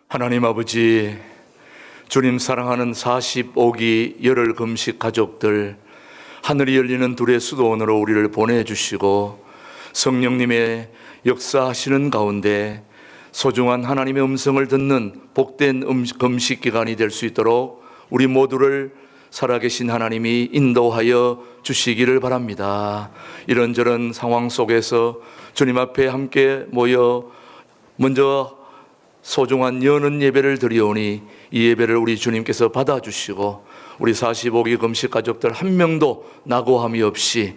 하나님 아버지, 주님 사랑하는 45기 열흘 금식 가족들, 하늘이 열리는 둘의 수도원으로 우리를 보내주시고 성령님의 역사하시는 가운데 소중한 하나님의 음성을 듣는 복된 금식 기간이 될 수 있도록 우리 모두를 살아계신 하나님이 인도하여 주시기를 바랍니다. 이런저런 상황 속에서 주님 앞에 함께 모여 먼저 소중한 여는 예배를 드리오니 이 예배를 우리 주님께서 받아주시고 우리 45기 금식 가족들 한 명도 낙오함이 없이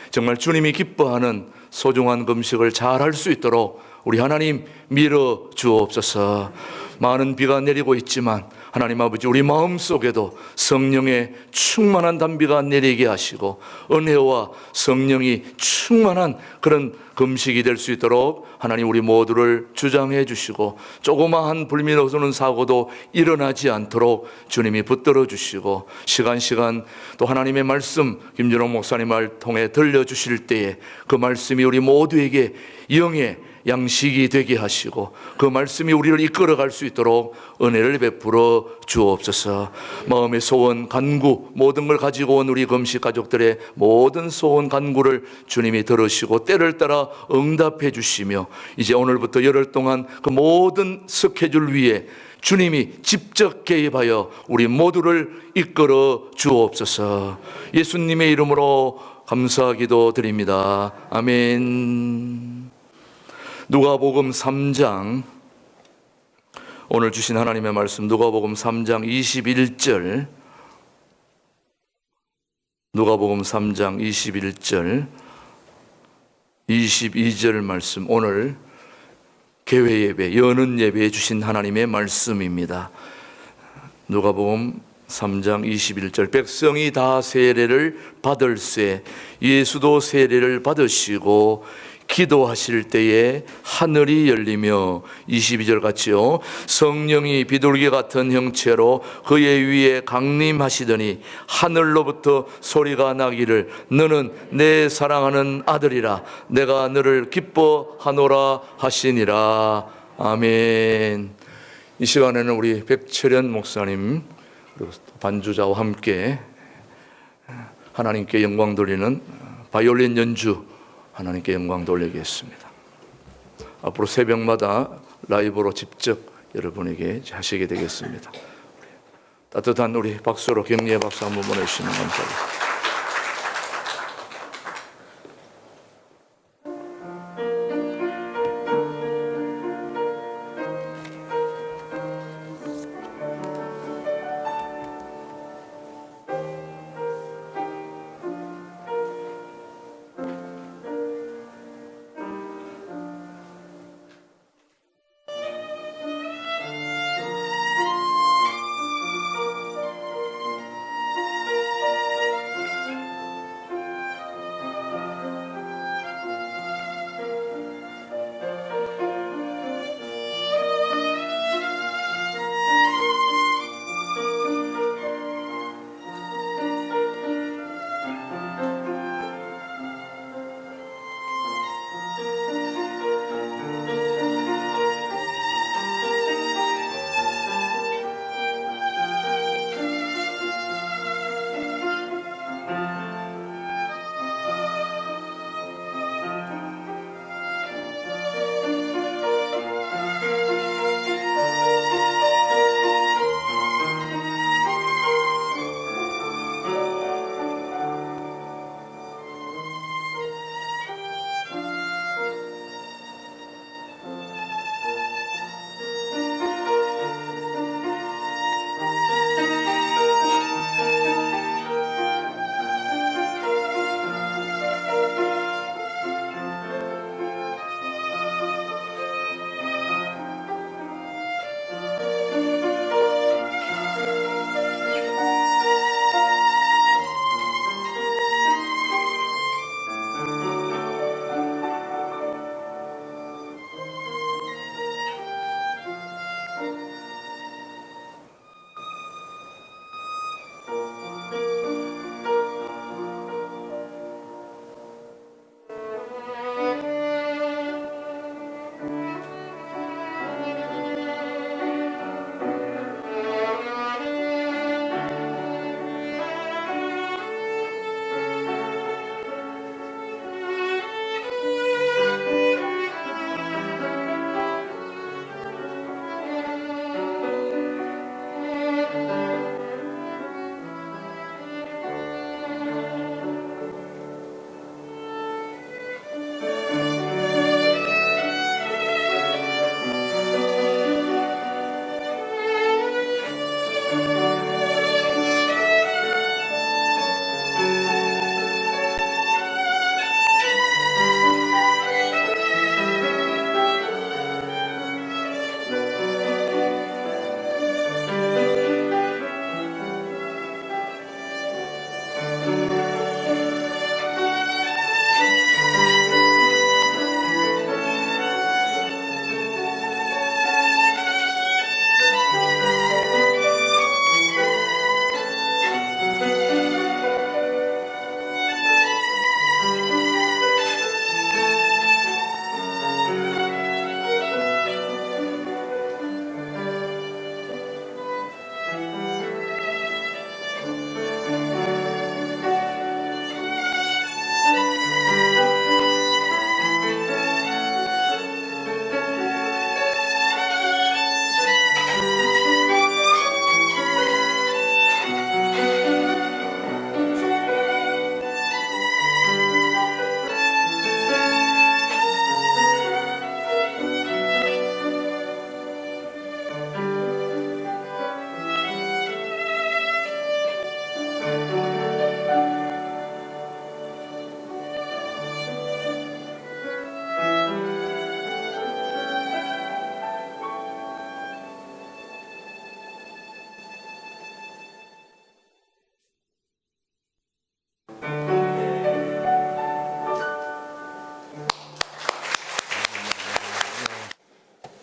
정말 주님이 기뻐하는 소중한 금식을 잘 할 수 있도록 우리 하나님 밀어 주옵소서. 많은 비가 내리고 있지만 하나님 아버지, 우리 마음속에도 성령의 충만한 단비가 내리게 하시고 은혜와 성령이 충만한 그런 금식이 될 수 있도록 하나님 우리 모두를 주장해 주시고 조그마한 불미스러운 사고도 일어나지 않도록 주님이 붙들어 주시고 시간 또 하나님의 말씀 김준호 목사님을 통해 들려주실 때에 그 말씀이 우리 모두에게 영의 양식이 되게 하시고 그 말씀이 우리를 이끌어갈 수 있도록 은혜를 베풀어 주옵소서. 마음의 소원, 간구 모든 걸 가지고 온 우리 금식 가족들의 모든 소원, 간구를 주님이 들으시고 때를 따라 응답해 주시며 이제 오늘부터 열흘 동안 그 모든 스케줄 위에 주님이 직접 개입하여 우리 모두를 이끌어 주옵소서. 예수님의 이름으로 감사기도 드립니다. 아멘. 누가복음 3장, 오늘 주신 하나님의 말씀 누가복음 3장 21절, 누가복음 3장 21절 22절 말씀, 오늘 개회 예배, 여는 예배에 주신 하나님의 말씀입니다. 누가복음 3장 21절, 백성이 다 세례를 받을세 예수도 세례를 받으시고 기도하실 때에 하늘이 열리며 22절 같이요, 성령이 비둘기 같은 형체로 그의 위에 강림하시더니 하늘로부터 소리가 나기를 너는 내 사랑하는 아들이라 내가 너를 기뻐하노라 하시니라. 아멘. 이 시간에는 우리 백철현 목사님 그리고 반주자와 함께 하나님께 영광 돌리는 바이올린 연주 하나님께 영광 돌리겠습니다. 앞으로 새벽마다 라이브로 직접 여러분에게 하시게 되겠습니다. 따뜻한 우리 박수로 격려의 박수 한번 보내주시면 감사하겠습니다.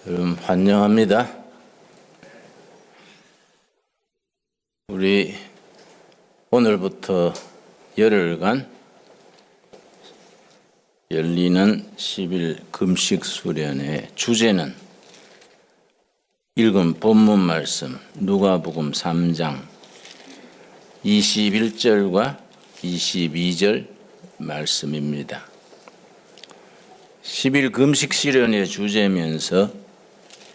여러분 환영합니다. 우리 오늘부터 열흘간 열리는 10일 금식 수련의 주제는 읽은 본문 말씀 누가복음 3장 21절과 22절 말씀입니다. 10일 금식 수련의 주제면서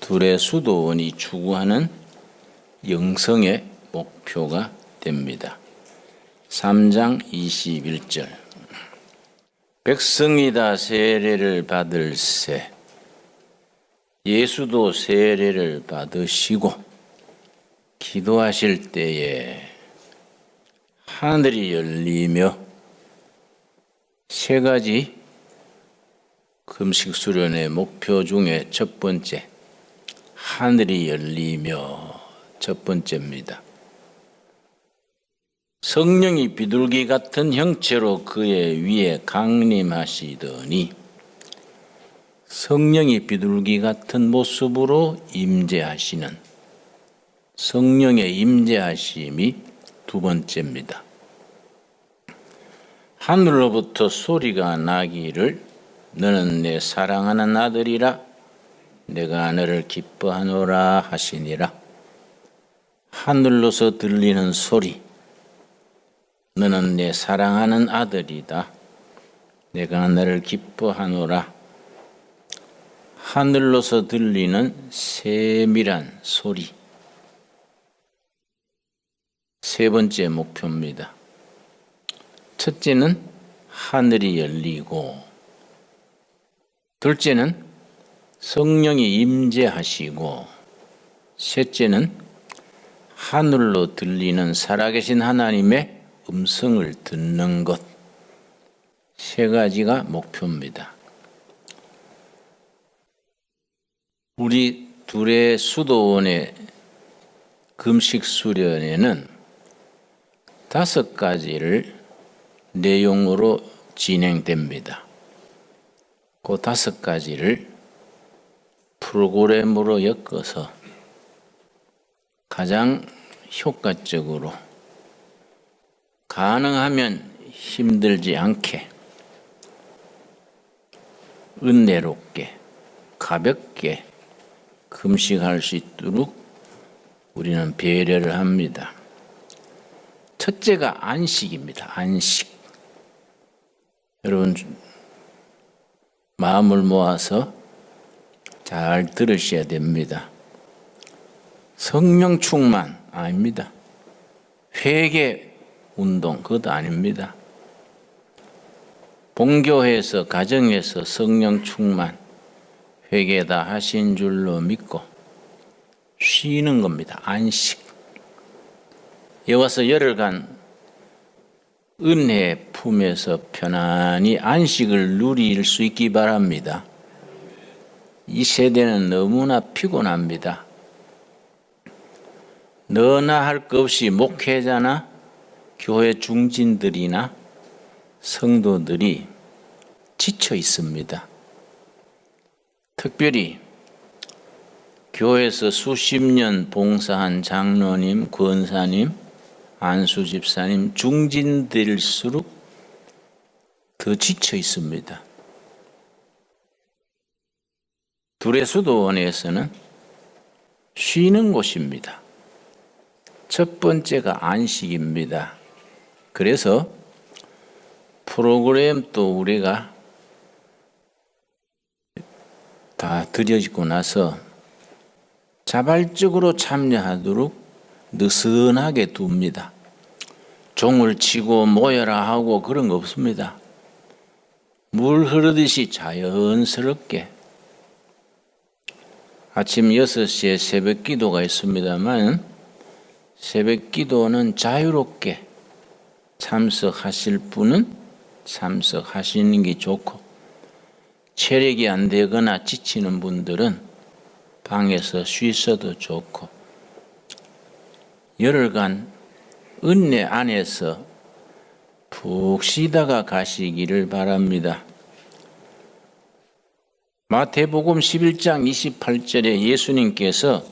둘의 수도원이 추구하는 영성의 목표가 됩니다. 3장 21절 백성이 다 세례를 받을세 예수도 세례를 받으시고 기도하실 때에 하늘이 열리며 세 가지 금식 수련의 목표 중에 첫 번째 하늘이 열리며 첫 번째입니다. 성령이 비둘기 같은 형체로 그의 위에 강림하시더니 성령이 비둘기 같은 모습으로 임재하시는 성령의 임재하심이 두 번째입니다. 하늘로부터 소리가 나기를 너는 내 사랑하는 아들이라 내가 너를 기뻐하노라 하시니라. 하늘로서 들리는 소리 너는 내 사랑하는 아들이다. 내가 너를 기뻐하노라. 하늘로서 들리는 세밀한 소리 세 번째 목표입니다. 첫째는 하늘이 열리고 둘째는 성령이 임재하시고 셋째는 하늘로 들리는 살아계신 하나님의 음성을 듣는 것 세 가지가 목표입니다. 우리 둘의 수도원의 금식 수련회는 5가지를 내용으로 진행됩니다. 그 5가지를 프로그램으로 엮어서 가장 효과적으로 가능하면 힘들지 않게 은혜롭게 가볍게 금식할 수 있도록 우리는 배려를 합니다. 첫째가 안식입니다. 안식. 여러분 마음을 모아서 잘 들으셔야 됩니다. 성령 충만 아닙니다. 회개 운동 그것도 아닙니다. 본교회에서 가정에서 성령 충만 회개 다 하신 줄로 믿고 쉬는 겁니다. 안식. 여기 와서 열흘간 은혜 품에서 편안히 안식을 누릴 수 있기 바랍니다. 이 세대는 너무나 피곤합니다. 너나 할 것 없이 목회자나 교회 중진들이나 성도들이 지쳐 있습니다. 특별히 교회에서 수십 년 봉사한 장로님, 권사님, 안수집사님, 중진들일수록 더 지쳐 있습니다. 둘의 수도원에서는 쉬는 곳입니다. 첫 번째가 안식입니다. 그래서 프로그램도 우리가 다 들여지고 나서 자발적으로 참여하도록 느슨하게 둡니다. 종을 치고 모여라 하고 그런 거 없습니다. 물 흐르듯이 자연스럽게 아침 6시에 새벽 기도가 있습니다만 새벽 기도는 자유롭게 참석하실 분은 참석하시는 게 좋고 체력이 안 되거나 지치는 분들은 방에서 쉬셔도 좋고 열흘간 은혜 안에서 푹 쉬다가 가시기를 바랍니다. 마태복음 11장 28절에 예수님께서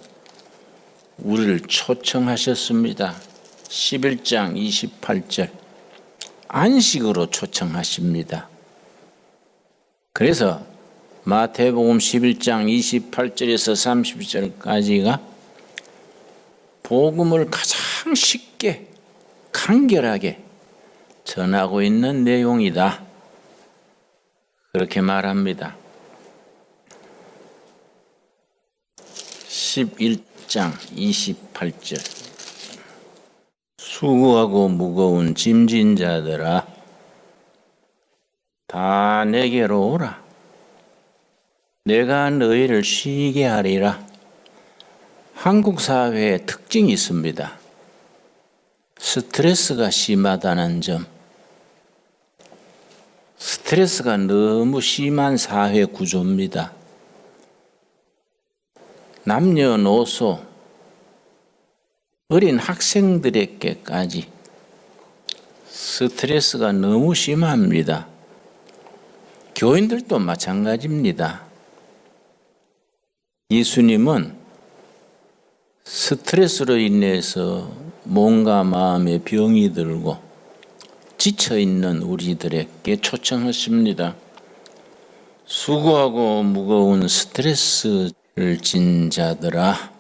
우리를 초청하셨습니다. 11장 28절 안식으로 초청하십니다. 그래서 마태복음 11장 28절에서 30절까지가 복음을 가장 쉽게 간결하게 전하고 있는 내용이다. 그렇게 말합니다. 11장 28절 수고하고 무거운 짐진 자들아 다 내게로 오라. 내가 너희를 쉬게 하리라. 한국 사회의 특징이 있습니다. 스트레스가 심하다는 점. 스트레스가 너무 심한 사회 구조입니다. 남녀노소, 어린 학생들에게까지 스트레스가 너무 심합니다. 교인들도 마찬가지입니다. 예수님은 스트레스로 인해서 몸과 마음에 병이 들고 지쳐있는 우리들에게 초청하십니다. 수고하고 무거운 스트레스를 진 자들아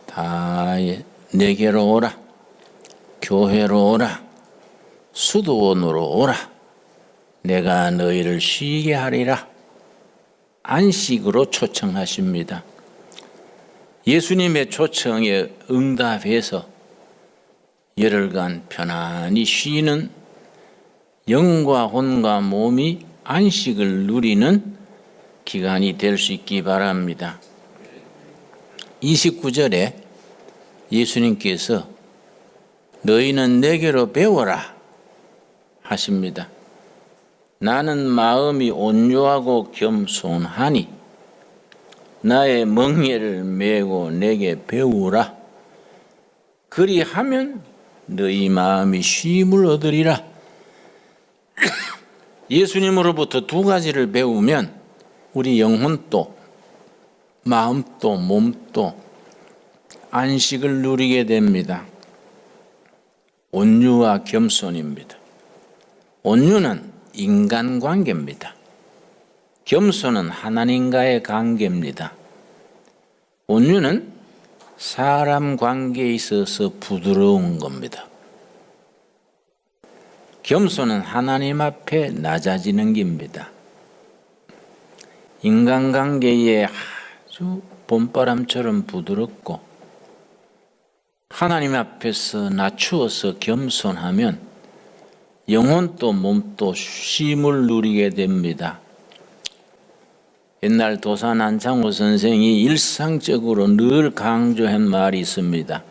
다 내게로 오라. 교회로 오라. 수도원으로 오라. 내가 너희를 쉬게 하리라. 안식으로 초청하십니다. 예수님의 초청에 응답해서 열흘간 편안히 쉬는 영과 혼과 몸이 안식을 누리는 기간이 될 수 있기 바랍니다. 29절에 예수님께서 너희는 내게로 배워라 하십니다. 나는 마음이 온유하고 겸손하니 나의 멍에를 메고 내게 배우라. 그리하면 너희 마음이 쉼을 얻으리라. 예수님으로부터 두 가지를 배우면 우리 영혼도 마음도 몸도 안식을 누리게 됩니다. 온유와 겸손입니다. 온유는 인간관계입니다. 겸손은 하나님과의 관계입니다. 온유는 사람 관계에 있어서 부드러운 겁니다. 겸손은 하나님 앞에 낮아지는 겁니다. 인간관계에 아주 봄바람처럼 부드럽고 하나님 앞에서 낮추어서 겸손하면 영혼도 몸도 쉼을 누리게 됩니다. 옛날 도산 안창호 선생이 일상적으로 늘 강조한 말이 있습니다.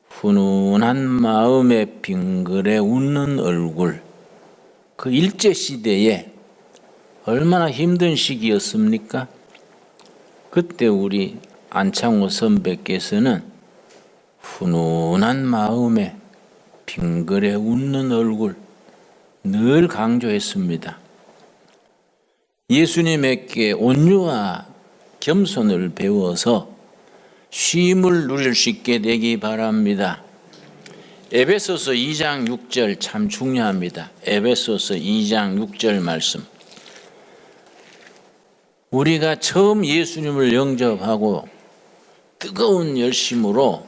훈훈한 마음에 빙그레 웃는 얼굴. 그 일제시대에 얼마나 힘든 시기였습니까? 그때 우리 안창호 선배께서는 훈훈한 마음에 빙그레 웃는 얼굴 늘 강조했습니다. 예수님에게 온유와 겸손을 배워서 쉼을 누릴 수 있게 되기 바랍니다. 에베소서 2장 6절 참 중요합니다. 에베소서 2장 6절 말씀. 우리가 처음 예수님을 영접하고 뜨거운 열심으로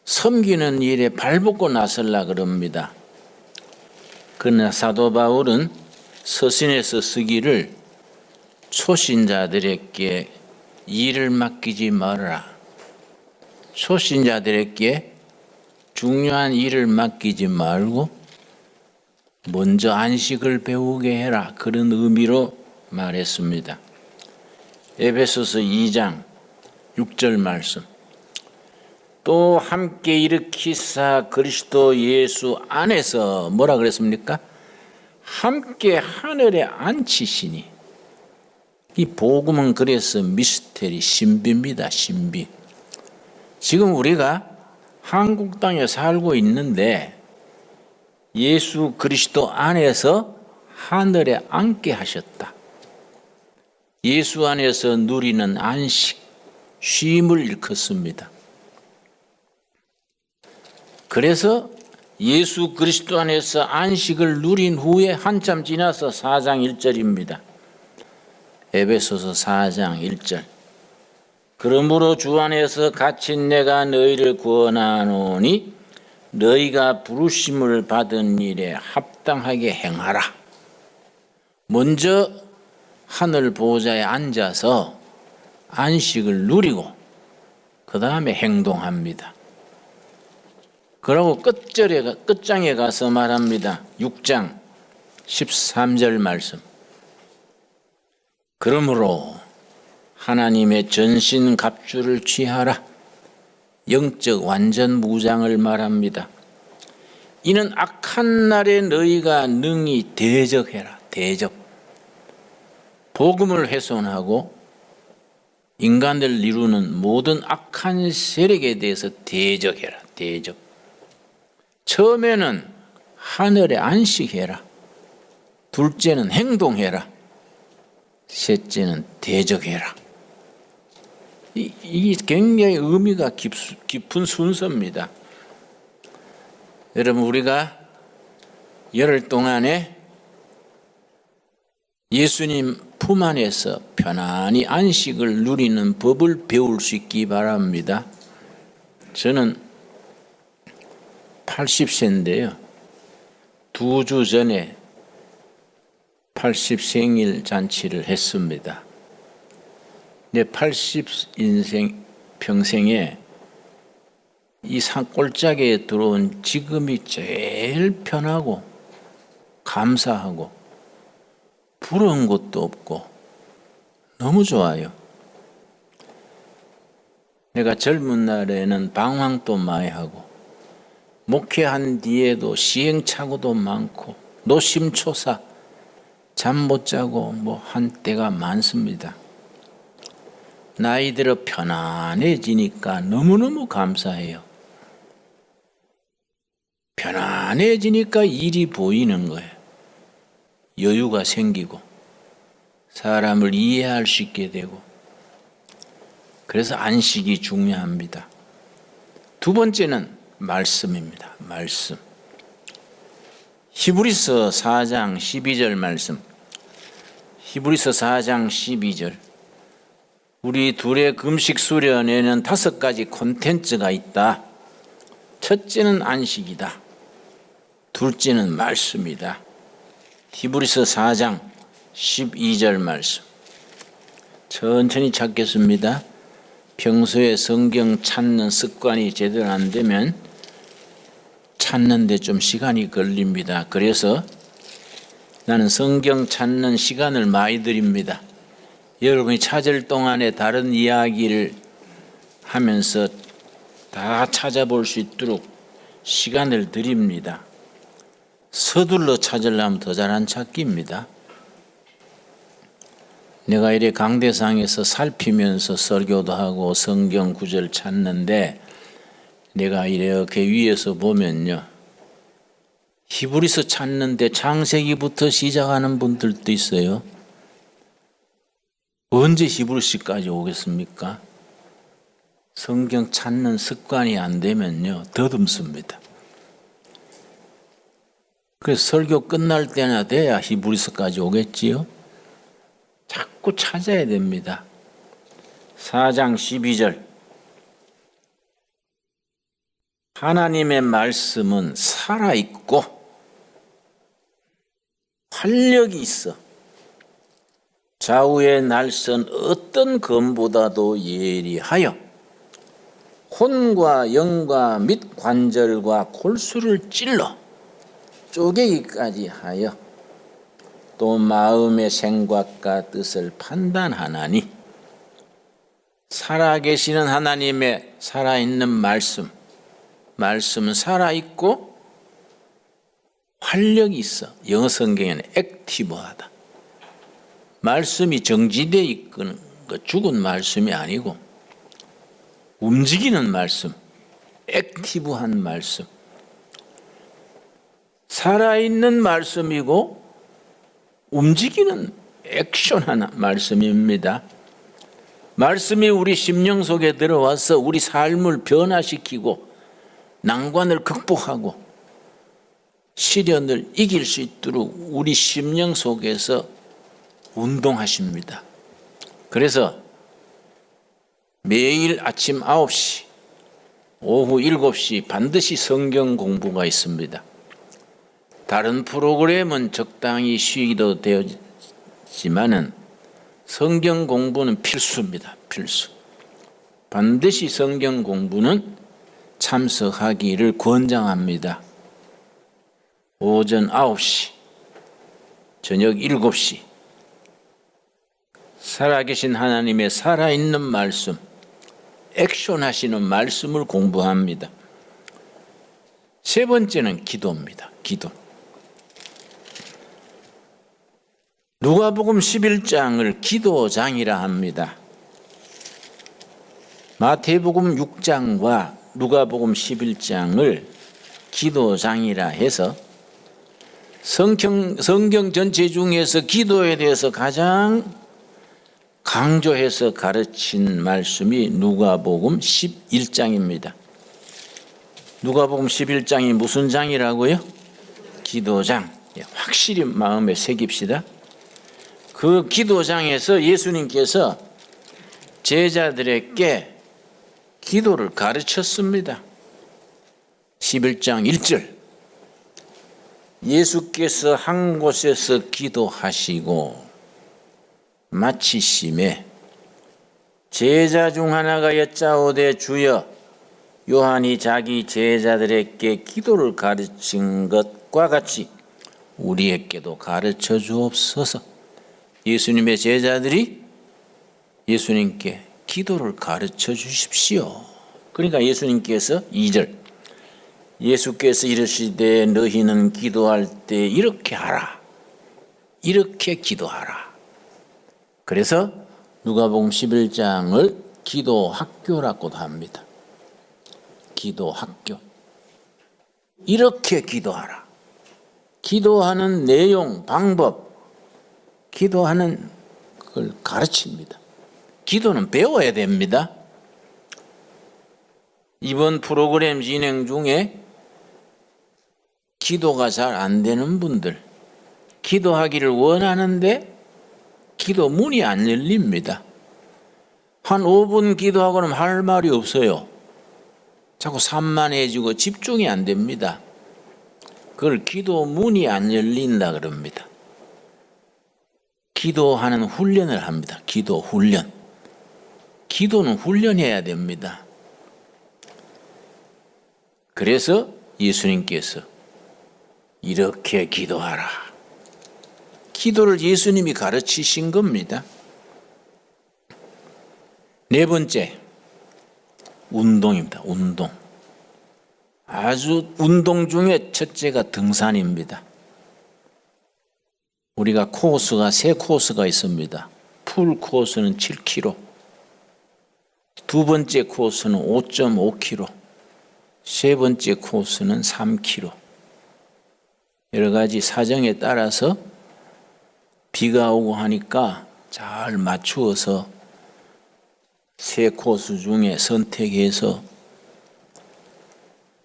섬기는 일에 발벗고 나서려 그럽니다. 그러나 사도 바울은 서신에서 쓰기를 초신자들에게 일을 맡기지 말아라. 초신자들에게 중요한 일을 맡기지 말고 먼저 안식을 배우게 해라. 그런 의미로 말했습니다. 에베소서 2장 6절 말씀. 또 함께 일으키사 그리스도 예수 안에서 뭐라 그랬습니까? 함께 하늘에 앉히시니. 이 복음은 그래서 미스테리, 신비입니다. 신비. 지금 우리가 한국 땅에 살고 있는데 예수 그리스도 안에서 하늘에 앉게 하셨다. 예수 안에서 누리는 안식, 쉼을 일컫습니다. 그래서 예수 그리스도 안에서 안식을 누린 후에 한참 지나서 4장 1절입니다. 에베소서 4장 1절. 그러므로 주 안에서 갇힌 내가 너희를 구원하노니 너희가 부르심을 받은 일에 합당하게 행하라. 먼저 하늘 보좌에 앉아서 안식을 누리고 그 다음에 행동합니다. 그러고 끝장에 가서 말합니다. 6장 13절 말씀. 그러므로 하나님의 전신 갑주를 취하라. 영적 완전 무장을 말합니다. 이는 악한 날에 너희가 능히 대적해라. 대적. 복음을 훼손하고 인간을 이루는 모든 악한 세력에 대해서 대적해라. 대적. 처음에는 하늘에 안식해라. 둘째는 행동해라. 셋째는 대적해라. 이게 굉장히 의미가 깊은 순서입니다. 여러분, 우리가 열흘 동안에 예수님 품 안에서 편안히 안식을 누리는 법을 배울 수 있기 바랍니다. 저는 80세인데요. 2주 전에 80생일 잔치를 했습니다. 내 80인생 평생에 이 산골짜기에 들어온 지금이 제일 편하고 감사하고 부러운 것도 없고 너무 좋아요. 내가 젊은 날에는 방황도 많이 하고 목회한 뒤에도 시행착오도 많고 노심초사 잠 못 자고 한 때가 많습니다. 나이 들어 편안해지니까 너무너무 감사해요. 편안해지니까 일이 보이는 거예요. 여유가 생기고 사람을 이해할 수 있게 되고 그래서 안식이 중요합니다. 두 번째는 말씀입니다. 말씀. 히브리서 4장 12절 말씀. 히브리서 4장 12절. 우리 둘의 금식 수련회는 5가지 콘텐츠가 있다. 첫째는 안식이다. 둘째는 말씀이다. 히브리서 4장 12절 말씀. 천천히 찾겠습니다. 평소에 성경 찾는 습관이 제대로 안 되면 찾는데 좀 시간이 걸립니다. 그래서 나는 성경 찾는 시간을 많이 드립니다. 여러분이 찾을 동안에 다른 이야기를 하면서 다 찾아볼 수 있도록 시간을 드립니다. 서둘러 찾으려면 더 잘 안 찾기입니다. 내가 이래 강대상에서 살피면서 설교도 하고 성경 구절 찾는데 내가 이렇게 위에서 보면요. 히브리서 찾는데 창세기부터 시작하는 분들도 있어요. 언제 히브리서까지 오겠습니까? 성경 찾는 습관이 안 되면요. 더듬습니다. 그래서 설교 끝날 때나 돼야 히브리서까지 오겠지요. 자꾸 찾아야 됩니다. 4장 12절. 하나님의 말씀은 살아있고 활력이 있어. 좌우의 날선 어떤 검보다도 예리하여 혼과 영과 및 관절과 골수를 찔러 쪼개기까지 하여 또 마음의 생각과 뜻을 판단하나니 살아계시는 하나님의 살아있는 말씀은 살아있고 활력이 있어. 영어 성경에는 액티브하다. 말씀이 정지되어 있는 거 죽은 말씀이 아니고 움직이는 말씀, 액티브한 말씀. 살아있는 말씀이고 움직이는 액션하는 말씀입니다. 말씀이 우리 심령 속에 들어와서 우리 삶을 변화시키고 난관을 극복하고 시련을 이길 수 있도록 우리 심령 속에서 운동하십니다. 그래서 매일 아침 9시, 오후 7시 반드시 성경 공부가 있습니다. 다른 프로그램은 적당히 쉬기도 되었지만은 성경 공부는 필수입니다. 필수. 반드시 성경 공부는 참석하기를 권장합니다. 오전 9시, 저녁 7시 살아계신 하나님의 살아있는 말씀, 액션하시는 말씀을 공부합니다. 세 번째는 기도입니다. 기도. 누가복음 11장을 기도장이라 합니다. 마태복음 6장과 누가복음 11장을 기도장이라 해서 성경 전체 중에서 기도에 대해서 가장 강조해서 가르친 말씀이 누가복음 11장입니다. 누가복음 11장이 무슨 장이라고요? 기도장. 확실히 마음에 새깁시다. 그 기도장에서 예수님께서 제자들에게 기도를 가르쳤습니다. 11장 1절. 예수께서 한 곳에서 기도하시고 마치심에 제자 중 하나가 여짜오되 주여, 요한이 자기 제자들에게 기도를 가르친 것과 같이 우리에게도 가르쳐 주옵소서. 예수님의 제자들이 예수님께 기도를 가르쳐 주십시오. 그러니까 예수님께서 2절, 예수께서 이르시되 너희는 기도할 때 이렇게 하라, 이렇게 기도하라. 그래서 누가복음 11장을 기도학교라고도 합니다. 기도학교. 이렇게 기도하라. 기도하는 내용, 방법, 기도하는 걸 가르칩니다. 기도는 배워야 됩니다. 이번 프로그램 진행 중에 기도가 잘 안 되는 분들, 기도하기를 원하는데 기도 문이 안 열립니다. 한 5분 기도하고 나면 할 말이 없어요. 자꾸 산만해지고 집중이 안 됩니다. 그걸 기도 문이 안 열린다 그럽니다. 기도하는 훈련을 합니다. 기도 훈련. 기도는 훈련해야 됩니다. 그래서 예수님께서 이렇게 기도하라. 기도를 예수님이 가르치신 겁니다. 네 번째, 운동입니다. 운동. 아주 운동 중에 첫째가 등산입니다. 우리가 코스가 세 코스가 있습니다. 풀 코스는 7km, 두 번째 코스는 5.5km, 세 번째 코스는 3km. 여러 가지 사정에 따라서 비가 오고 하니까 잘 맞추어서 세 코스 중에 선택해서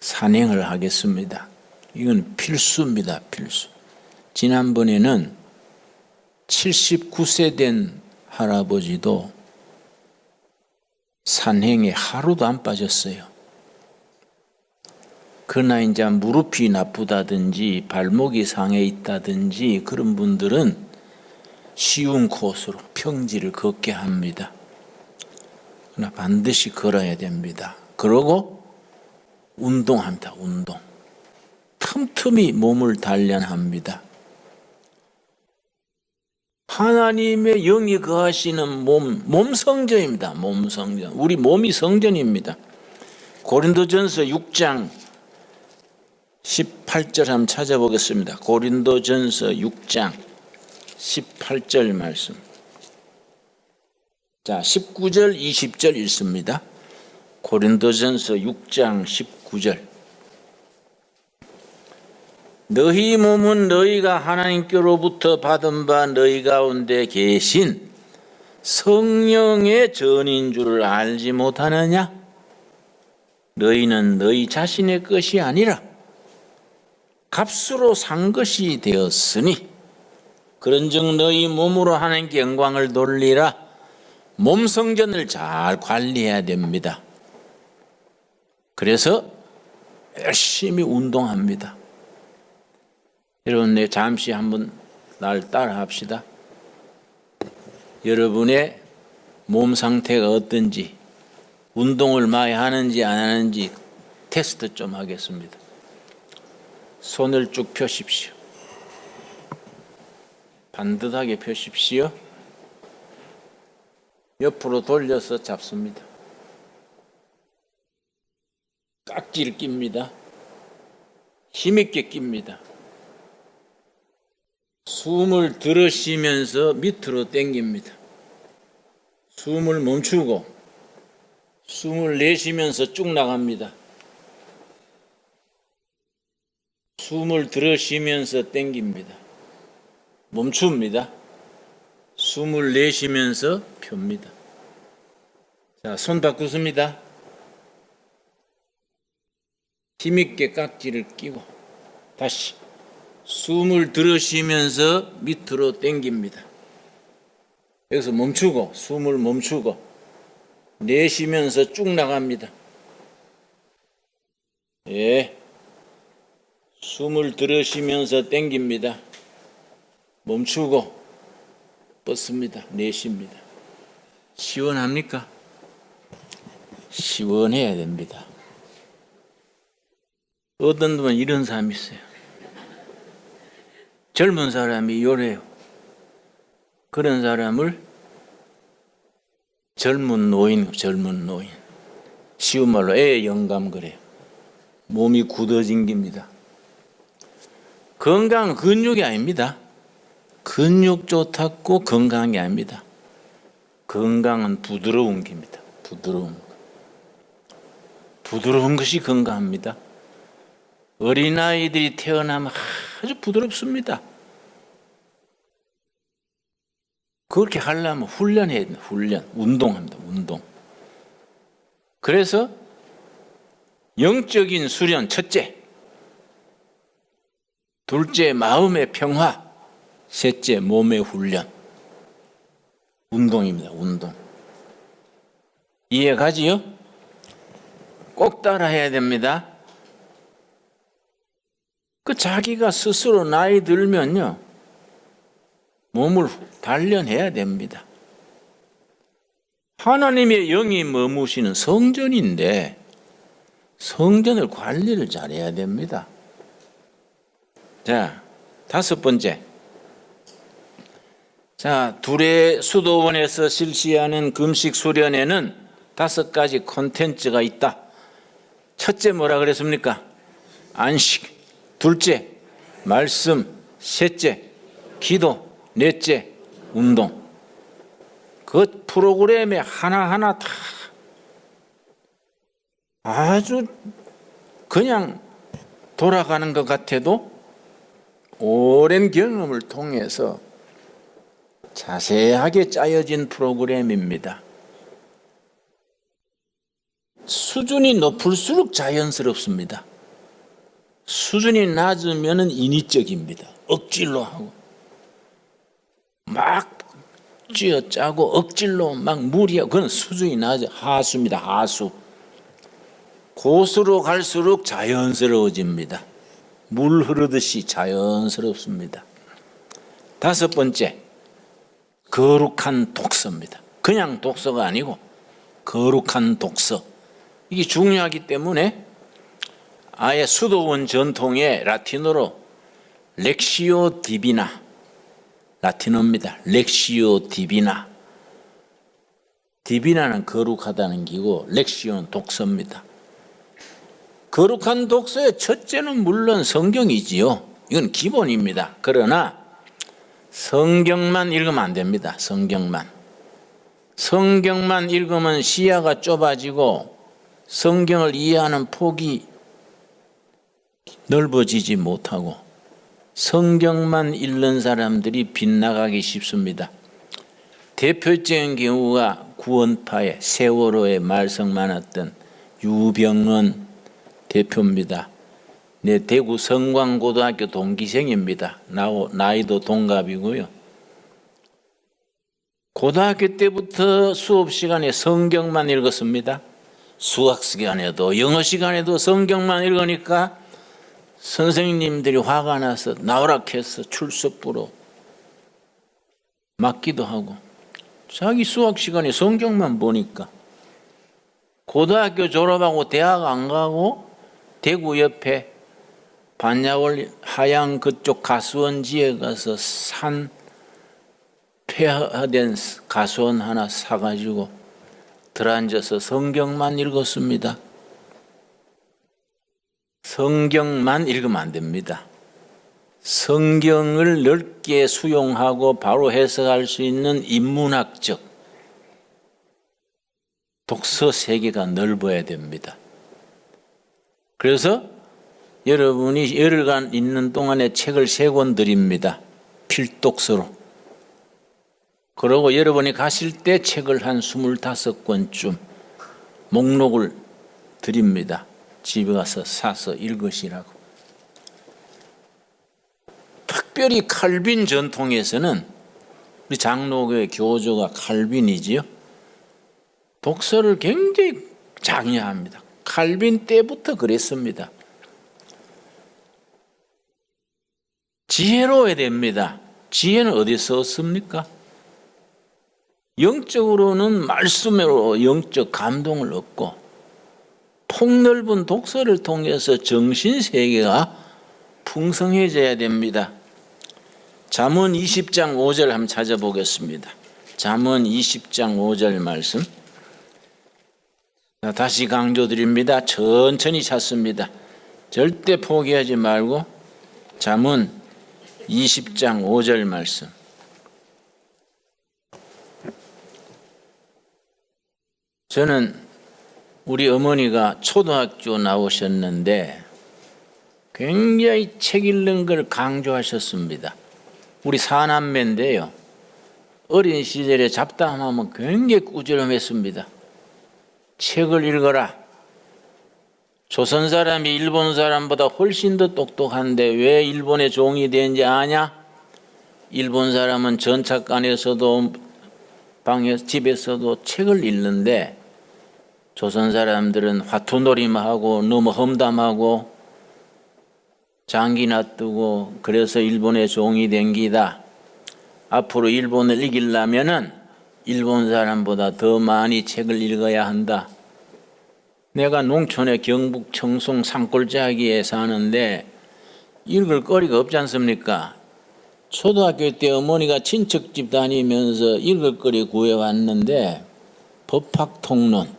산행을 하겠습니다. 이건 필수입니다. 필수. 지난번에는 79세 된 할아버지도 산행에 하루도 안 빠졌어요. 그러나 이제 무릎이 나쁘다든지 발목이 상해 있다든지 그런 분들은 쉬운 코스로 평지를 걷게 합니다. 그러나 반드시 걸어야 됩니다. 그러고 운동합니다. 운동. 틈틈이 몸을 단련합니다. 하나님의 영이 거하시는 몸 성전입니다. 몸 성전. 우리 몸이 성전입니다. 고린도전서 6장 18절 한번 찾아보겠습니다. 고린도전서 6장 18절 말씀. 자, 19절, 20절 읽습니다. 고린도전서 6장 19절. 너희 몸은 너희가 하나님께로부터 받은 바 너희 가운데 계신 성령의 전인 줄을 알지 못하느냐? 너희는 너희 자신의 것이 아니라 값으로 산 것이 되었으니 그런즉 너희 몸으로 하나님께 영광을 돌리라. 몸 성전을 잘 관리해야 됩니다. 그래서 열심히 운동합니다. 여러분, 내 잠시 한번 날 따라 합시다. 여러분의 몸 상태가 어떤지, 운동을 많이 하는지 안 하는지 테스트 좀 하겠습니다. 손을 쭉 펴십시오. 반듯하게 펴십시오. 옆으로 돌려서 잡습니다. 깍지를 낍니다. 힘있게 낍니다. 숨을 들으시면서 밑으로 당깁니다. 숨을 멈추고 숨을 내쉬면서 쭉 나갑니다. 숨을 들으시면서 당깁니다. 멈춥니다. 숨을 내쉬면서 펴니다. 자, 손 바꾸습니다. 힘있게 깍지를 끼고 다시 숨을 들으시면서 밑으로 당깁니다. 여기서 멈추고 숨을 멈추고 내쉬면서 쭉 나갑니다. 예. 숨을 들으시면서 당깁니다. 멈추고 뻗습니다. 내쉽니다. 시원합니까? 시원해야 됩니다. 어떤 분은 이런 사람이 있어요. 젊은 사람이 요래요. 그런 사람을 젊은 노인. 쉬운 말로 애 영감 그래요. 몸이 굳어진 겁니다. 건강은 근육이 아닙니다. 근육 좋다고 건강한 게 아닙니다. 건강은 부드러운 겁니다. 부드러운 것이 건강합니다. 어린아이들이 태어나면 아주 부드럽습니다. 그렇게 하려면 훈련해야 됩니다. 운동합니다. 그래서 영적인 수련 첫째, 둘째 마음의 평화, 셋째 몸의 훈련, 운동입니다. 이해 가지요? 꼭 따라해야 됩니다. 자기가 스스로 나이 들면요, 몸을 단련해야 됩니다. 하나님의 영이 머무시는 성전인데 성전을 관리를 잘해야 됩니다. 자, 다섯 번째. 자, 둘의 수도원에서 실시하는 금식 수련회는 5가지 콘텐츠가 있다. 첫째 뭐라 그랬습니까? 안식. 둘째 말씀. 셋째 기도. 넷째 운동. 그 프로그램에 하나하나 다 아주 그냥 돌아가는 것 같아도 오랜 경험을 통해서 자세하게 짜여진 프로그램입니다. 수준이 높을수록 자연스럽습니다. 수준이 낮으면 인위적입니다. 억지로 하고 막 쥐어짜고 억지로 막 무리하고, 그건 수준이 낮아. 하수입니다. 하수. 고수로 갈수록 자연스러워집니다. 물 흐르듯이 자연스럽습니다. 다섯 번째, 거룩한 독서입니다. 그냥 독서가 아니고 거룩한 독서. 이게 중요하기 때문에 아예 수도원 전통의 라틴어로 렉시오 디비나, 라틴어입니다. 렉시오 디비나. 디비나는 거룩하다는 기고 렉시오는 독서입니다. 거룩한 독서의 첫째는 물론 성경이지요. 이건 기본입니다. 그러나 성경만 읽으면 안 됩니다. 성경만 읽으면 시야가 좁아지고 성경을 이해하는 폭이 넓어지지 못하고 성경만 읽는 사람들이 빗나가기 쉽습니다. 대표적인 경우가 구원파의 세월호에 말썽 많았던 유병헌 대표입니다. 내 대구 성광고등학교 동기생입니다. 나이도 동갑이고요. 고등학교 때부터 수업 시간에 성경만 읽었습니다. 수학 시간에도 영어 시간에도 성경만 읽으니까 선생님들이 화가 나서 나오라 해서 출석부로 맞기도 하고, 자기 수학 시간에 성경만 보니까 고등학교 졸업하고 대학 안 가고 대구 옆에 반야월 하양 그쪽 가수원지에 가서 산 폐허된 가수원 하나 사가지고 들어앉아서 성경만 읽었습니다. 성경만 읽으면 안 됩니다. 성경을 넓게 수용하고 바로 해석할 수 있는 인문학적 독서 세계가 넓어야 됩니다. 그래서 여러분이 열흘간 있는 동안에 책을 3권 드립니다. 필독서로. 그리고 여러분이 가실 때 책을 한 25권쯤 목록을 드립니다. 집에 가서 사서 읽으시라고. 특별히 칼빈 전통에서는 우리 장로교의 교조가 칼빈이지요. 독서를 굉장히 장려합니다. 칼빈 때부터 그랬습니다. 지혜로워야 됩니다. 지혜는 어디서 얻습니까? 영적으로는 말씀으로 영적 감동을 얻고, 폭넓은 독서를 통해서 정신세계가 풍성해져야 됩니다. 잠언 20장 5절 한번 찾아보겠습니다. 잠언 20장 5절 말씀. 다시 강조드립니다. 천천히 찾습니다. 절대 포기하지 말고. 잠언 20장 5절 말씀. 저는 우리 어머니가 초등학교 나오셨는데 굉장히 책 읽는 걸 강조하셨습니다. 우리 사남매인데요. 어린 시절에 잡담하면 굉장히 꾸지람했습니다. 책을 읽어라. 조선 사람이 일본 사람보다 훨씬 더 똑똑한데 왜 일본의 종이 되는지 아냐? 일본 사람은 전착관에서도 집에서도 책을 읽는데 조선 사람들은 화투놀이만 하고 너무 험담하고 장기 놔두고 그래서 일본의 종이 된 기다. 앞으로 일본을 이기려면은 일본 사람보다 더 많이 책을 읽어야 한다. 내가 농촌의 경북 청송 산골짜기에 사는데 읽을 거리가 없지 않습니까? 초등학교 때 어머니가 친척집 다니면서 읽을 거리 구해왔는데 법학통론,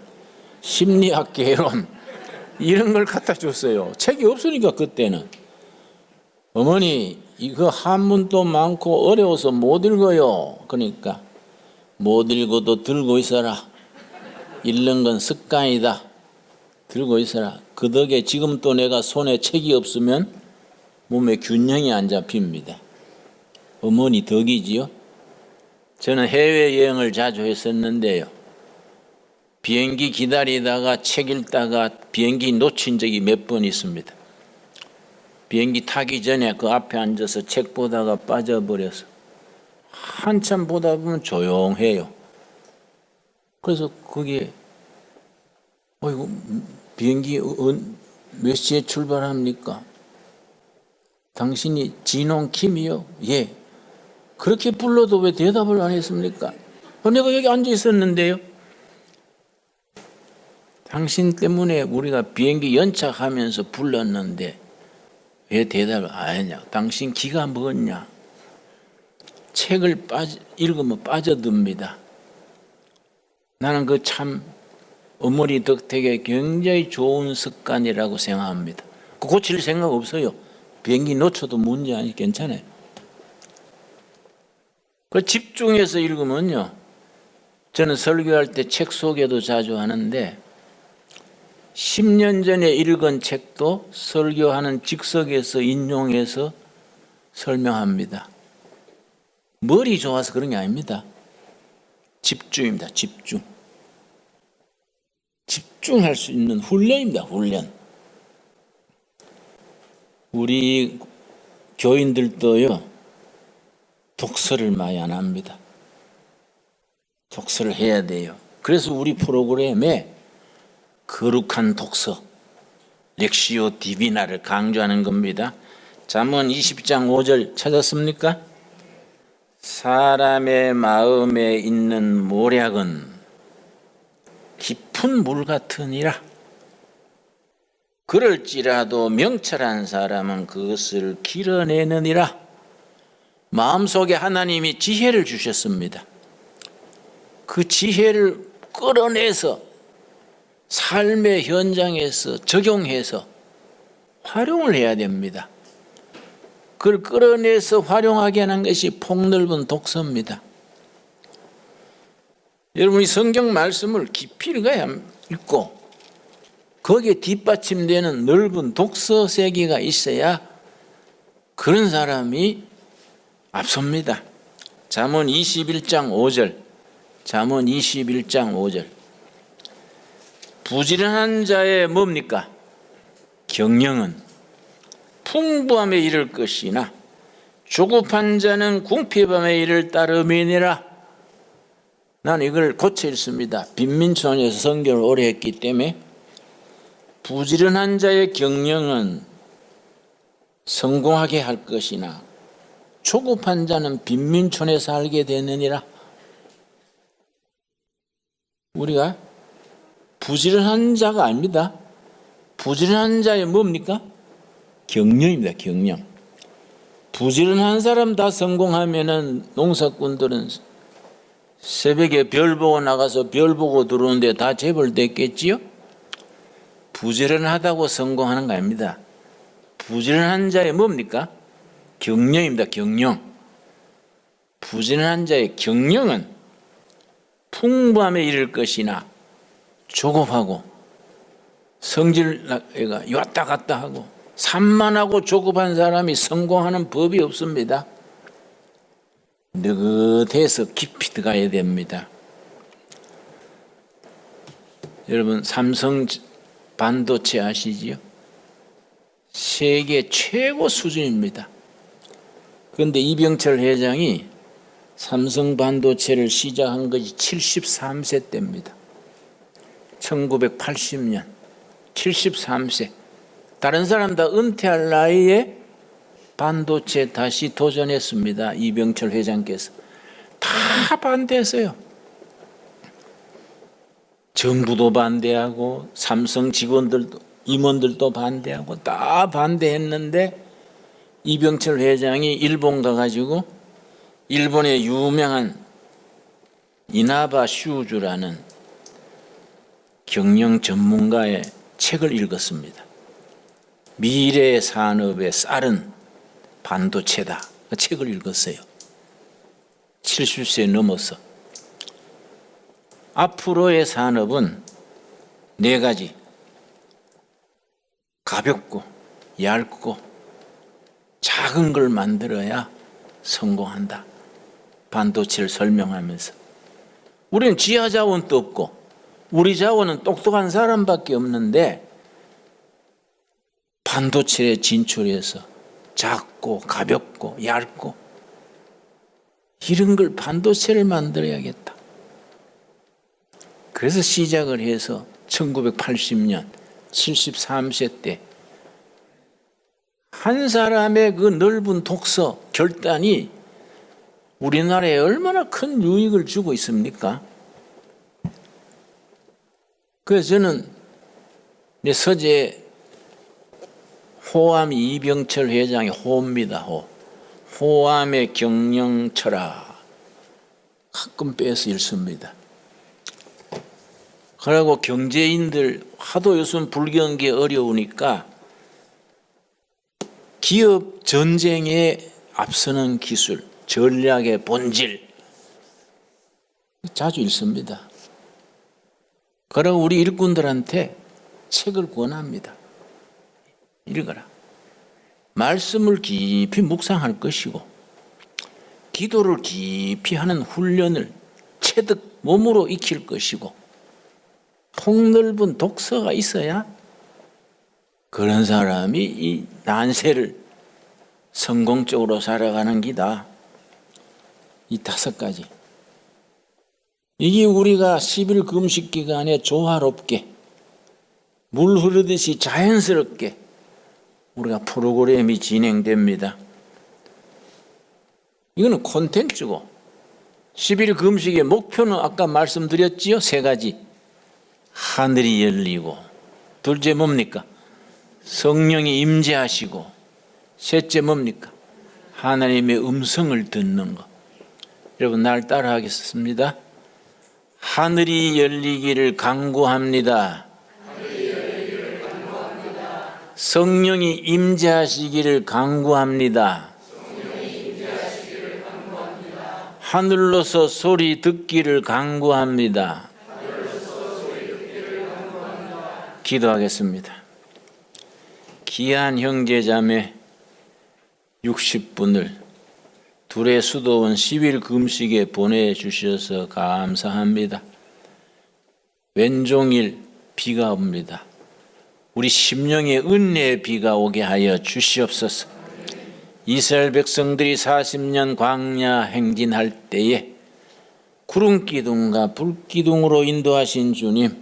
심리학 개론 이런 걸 갖다 줬어요. 책이 없으니까 그때는. 어머니 이거 한문도 많고 어려워서 못 읽어요. 그러니까 못 읽어도 들고 있어라. 읽는 건 습관이다. 들고 있어라. 그 덕에 지금 또 내가 손에 책이 없으면 몸에 균형이 안 잡힙니다. 어머니 덕이지요. 저는 해외여행을 자주 했었는데요. 비행기 기다리다가 책 읽다가 비행기 놓친 적이 몇 번 있습니다. 비행기 타기 전에 그 앞에 앉아서 책 보다가 빠져버려서 한참 보다 보면 조용해요. 그래서 거기에 이거 비행기 몇 시에 출발합니까? 당신이 진홍 킴이요? 예. 그렇게 불러도 왜 대답을 안 했습니까? 내가 여기 앉아 있었는데요. 당신 때문에 우리가 비행기 연착하면서 불렀는데 왜 대답을 안 했냐? 당신 기가 먹었냐? 책을 읽으면 빠져듭니다. 나는 그 참 어머니 덕택에 굉장히 좋은 습관이라고 생각합니다. 고칠 생각 없어요. 비행기 놓쳐도 문제 아니 괜찮아요. 그 집중해서 읽으면요. 저는 설교할 때 책 소개도 자주 하는데 10년 전에 읽은 책도 설교하는 직석에서 인용해서 설명합니다. 머리 좋아서 그런 게 아닙니다. 집중입니다. 집중. 집중할 수 있는 훈련입니다. 훈련. 우리 교인들도요, 독서를 많이 안 합니다. 독서를 해야 돼요. 그래서 우리 프로그램에 거룩한 독서, 렉시오 디비나를 강조하는 겁니다. 잠언 20장 5절 찾았습니까? 사람의 마음에 있는 모략은 깊은 물 같으니라. 그럴지라도 명철한 사람은 그것을 길어내느니라. 마음속에 하나님이 지혜를 주셨습니다. 그 지혜를 끌어내서 삶의 현장에서 적용해서 활용을 해야 됩니다. 그걸 끌어내서 활용하게 하는 것이 폭넓은 독서입니다. 여러분이 성경 말씀을 깊이 읽고 거기에 뒷받침되는 넓은 독서 세계가 있어야 그런 사람이 앞섭니다. 잠언 21장 5절. 잠언 21장 5절. 부지런한 자의 뭡니까? 경영은 풍부함에 이를 것이나 조급한 자는 궁핍함에 이를 따름이니라. 나는 이걸 고쳐 읽습니다. 빈민촌에서 선교를 오래 했기 때문에 부지런한 자의 경영은 성공하게 할 것이나 조급한 자는 빈민촌에 살게 되느니라. 우리가 부지런한 자가 아닙니다. 부지런한 자의 뭡니까? 경영입니다. 경영. 부지런한 사람 다 성공하면은 농사꾼들은 새벽에 별 보고 나가서 별 보고 들어오는데 다 재벌됐겠지요? 부지런하다고 성공하는 거 아닙니다. 부지런한 자의 뭡니까? 경영입니다. 경영. 부지런한 자의 경영은 풍부함에 이를 것이나 조급하고 성질애가 왔다 갔다 하고 산만하고 조급한 사람이 성공하는 법이 없습니다. 느긋해서 깊이 들어가야 됩니다. 여러분 삼성 반도체 아시지요? 세계 최고 수준입니다. 그런데 이병철 회장이 삼성 반도체를 시작한 것이 73세 때입니다. 1980년 73세. 다른 사람 다 은퇴할 나이에 반도체 다시 도전했습니다. 이병철 회장께서. 다 반대했어요. 정부도 반대하고 삼성 직원들도 임원들도 반대하고 다 반대했는데 이병철 회장이 일본 가가지고 일본의 유명한 이나바 슈즈라는 경영 전문가의 책을 읽었습니다. 미래 산업의 쌀은 반도체다. 그 책을 읽었어요. 70세 넘어서. 앞으로의 산업은 네 가지. 가볍고 얇고 작은 걸 만들어야 성공한다. 반도체를 설명하면서. 우리는 지하 자원도 없고 우리 자원은 똑똑한 사람밖에 없는데 반도체에 진출해서 작고 가볍고 얇고 이런 걸 반도체를 만들어야겠다. 그래서 시작을 해서 1980년 73세 때 한 사람의 그 넓은 독서 결단이 우리나라에 얼마나 큰 유익을 주고 있습니까? 그래서 저는 내 서재 호암 이병철 회장의 호입니다. 호암의 경영철학 가끔 빼서 읽습니다. 그리고 경제인들 하도 요즘 불경기 어려우니까 기업 전쟁에 앞서는 기술, 전략의 본질 자주 읽습니다. 그리고 우리 일꾼들한테 책을 권합니다. 읽어라. 말씀을 깊이 묵상할 것이고 기도를 깊이 하는 훈련을 체득 몸으로 익힐 것이고 폭넓은 독서가 있어야 그런 사람이 이 난세를 성공적으로 살아가는 기다. 이 5가지. 이게 우리가 10일 금식 기간에 조화롭게 물 흐르듯이 자연스럽게 우리가 프로그램이 진행됩니다. 이거는 콘텐츠고 10일 금식의 목표는 아까 말씀드렸지요. 3가지. 하늘이 열리고, 둘째 뭡니까? 성령이 임재하시고, 셋째 뭡니까? 하나님의 음성을 듣는 것. 여러분 날 따라 하겠습니다. 하늘이 열리기를 간구합니다. 성령이 임재하시기를 간구합니다. 하늘로서 소리 듣기를 간구합니다. 기도하겠습니다. 귀한 형제자매 60분을 둘의 수도원 10일 금식에 보내주셔서 감사합니다. 왼종일 비가 옵니다. 우리 심령의 은혜의 비가 오게 하여 주시옵소서. 이스라엘 백성들이 40년 광야 행진할 때에 구름기둥과 불기둥으로 인도하신 주님,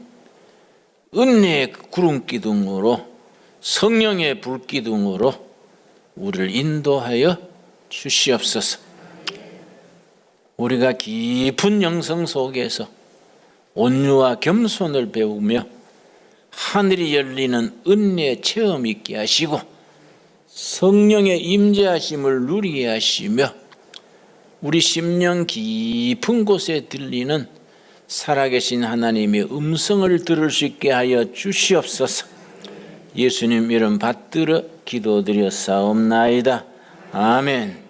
은혜의 구름기둥으로 성령의 불기둥으로 우리를 인도하여 주시옵소서. 우리가 깊은 영성 속에서 온유와 겸손을 배우며 하늘이 열리는 은혜 체험 있게 하시고 성령의 임재하심을 누리게 하시며 우리 심령 깊은 곳에 들리는 살아계신 하나님의 음성을 들을 수 있게 하여 주시옵소서. 예수님 이름 받들어 기도드렸사옵나이다. 아멘.